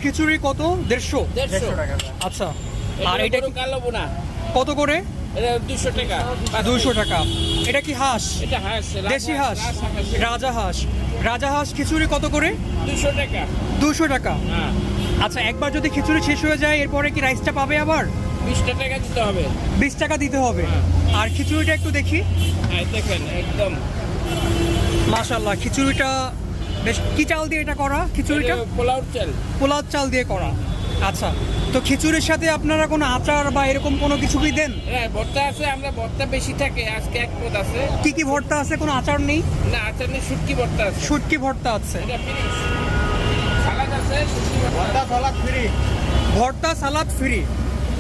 খিচুড়ি কত? 150 টাকা। আচ্ছা, আর এটা গরু কালো বোনা, কত করে? এটা 200 টাকা। 200 টাকা। এটা কি হাঁস? এটা হাঁস, দেশি হাঁস, রাজহাঁস। রাজাহাঁস। রাজাহাঁস খিচুড়ি কত করে? 200 টাকা। 200 টাকা। হ্যাঁ, আচ্ছা, একবার যদি খিচুড়ি শেষ হয়ে যায় এরপরে কি রাইসটা পাবে আবার? 20 টাকা দিতে হবে। 20 টাকা দিতে হবে। আর খিচুড়িটা একটু দেখি। হ্যাঁ, দেখেন একদম মাশাআল্লাহ, খিচুড়িটা বেশ। কি চাল দিয়ে এটা করা খিচুড়িটা? এটা পোলাও চাল। পোলাও চাল দিয়ে করা। আচ্ছা, তো খিচুড়ির সাথে আপনারা কোনো আচার বা এরকম কোনো কিছু কি দেন? হ্যাঁ, ভর্তা আছে, আমরা ভর্তা বেশি থাকে, আজকে এক পদ আছে। কি কি ভর্তা আছে? কোনো আচার নেই? না, আচার নেই, শুটকি ভর্তা আছে। শুটকি ভর্তা আছে। এটা ফিনিশ। সালাদ আছে, শুটকি ভর্তা। সালাদ ফ্রি। ভর্তা সালাদ ফ্রি।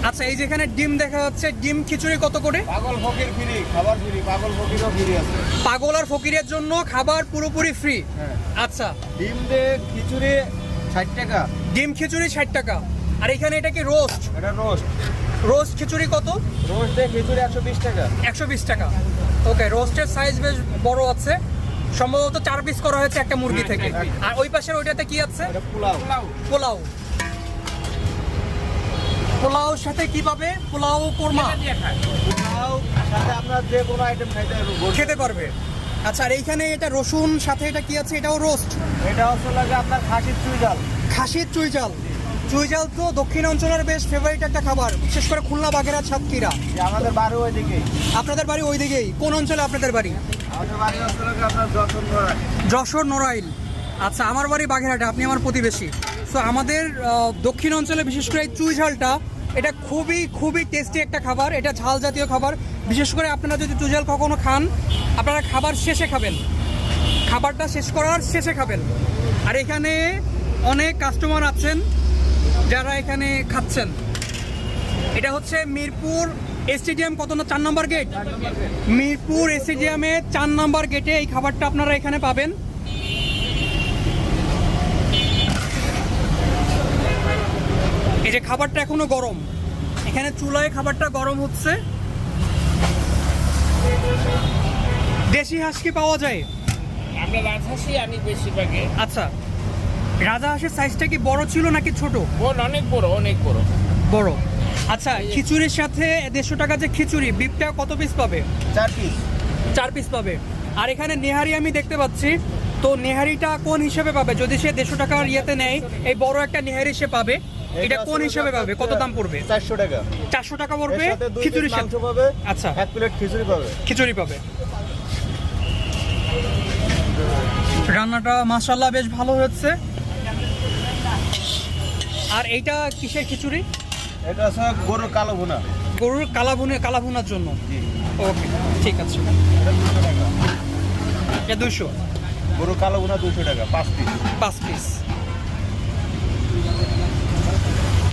আচ্ছা, এই যেখানে ডিম দেখা যাচ্ছে, ডিম খিচুড়ি কত করে? পাগল ফকির ফ্রি, খাবার ফ্রি, পাগল ফকিরও ফ্রি আছে। পাগল আর ফকিরের জন্য খাবার পুরোপুরি ফ্রি। হ্যাঁ। আচ্ছা, ডিম দিয়ে খিচুড়ি 60 টাকা। ডিম খিচুড়ি 60 টাকা। আর এখানে এটা কি রোস্ট? এটা রোস্ট। রোস্ট খিচুড়ি কত? রোস্ট দিয়ে খিচুড়ি 120 টাকা। 120 টাকা। ওকে, রোস্টের সাইজ বেশ বড় আছে, সম্ভবত 4 পিস করা হয়েছে একটা মুরগি থেকে। আর ওই পাশের ওইটাতে কি আছে? এটা পোলাও। পোলাও। পোলাওর সাথে কি পাবে? পোলাও কোরমা এটা দিয়ে খায়। পোলাও সাথে আপনার যে কোনো আইটেম খাইতে পারবেন। খেতে পারবে। আচ্ছা, আর এইখানে এটা রসুন, সাথে এটা কি আছে? এটাও রোস্ট। এটা হচ্ছে লাগে আপনার খাসির চুই ডাল। খাসির চুইঝাল। চুইঝাল তো দক্ষিণ অঞ্চলের বেশ ফেভারিট একটা খাবার, বিশেষ করে খুলনা, বাগেরহাট, সাতক্ষীরা। যে আমাদের বাড়ি ওইদিকে। আপনাদের বাড়ি ওই দিকেই? কোন অঞ্চলে আপনাদের বাড়ি? আমাদের বাড়ি হচ্ছে লাগে আপনার যশোর নড়াইল। যশোর নড়াইল। আচ্ছা, আমার বাড়ি বাগেরহাটে, আপনি আমার প্রতিবেশী। সো আমাদের দক্ষিণ অঞ্চলে বিশেষ করে এই চুইঝালটা, এটা খুবই খুবই টেস্টি একটা খাবার। এটা ঝাল জাতীয় খাবার। বিশেষ করে আপনারা যদি চুইঝাল কখনো খান, আপনারা খাবার শেষে খাবেন, খাবারটা শেষ করার শেষে খাবেন। আর এখানে অনেক কাস্টমার আছেন যারা এখানে খাচ্ছেন। এটা হচ্ছে মিরপুর স্টেডিয়াম, কত না 4 নম্বর গেট? মিরপুর স্টেডিয়ামে 4 নম্বর গেটে এই খাবারটা আপনারা এখানে পাবেন। এই যে খাবারটা এখনো গরম, এখানে চুলায় খাবারটা গরম হচ্ছে। দেশি হাঁস কি পাওয়া যায়? আমরা রাজহাঁসই আনি বেশিরভাগে। আচ্ছা, রাজা হাঁসের সাইজটা কি বড় ছিল নাকি ছোট? বোন অনেক বড়, অনেক বড়। বড়। আচ্ছা, খিচুড়ির সাথে 150 টাকা যে খিচুড়ি, বিফটা কত পিস পাবে? 4 পিস। 4 পিস পাবে। আর এখানে নেহারি আমি দেখতে পাচ্ছি, তো নেহারিটা কোন হিসেবে পাবে? যদি সে 150 টাকার ইয়েতে নেয়, এই বড় একটা নেহারি সে পাবে, এটা কোন হিসেবে পাবে? কত দাম পড়বে? 400 টাকা। 400 টাকা পড়বে এর সাথে 2 পিস খিচুড়ির মাংস সাথে। পাবে। আচ্ছা, 1 প্লেট খিচুড়ি পাবে। খিচুড়ি পাবে। রান্নাটা মাশাআল্লাহ বেশ ভালো হয়েছে। আর এইটা কিসের খিচুড়ি? এটা হচ্ছে গরুর কালো ভুনা। গরুর কালা ভুনার জন্য। জি। ওকে, ঠিক আছে। এটা 200 টাকা। এটা 200। গরুর কালো ভুনা 200 টাকা, 5 পিস। 5 পিস।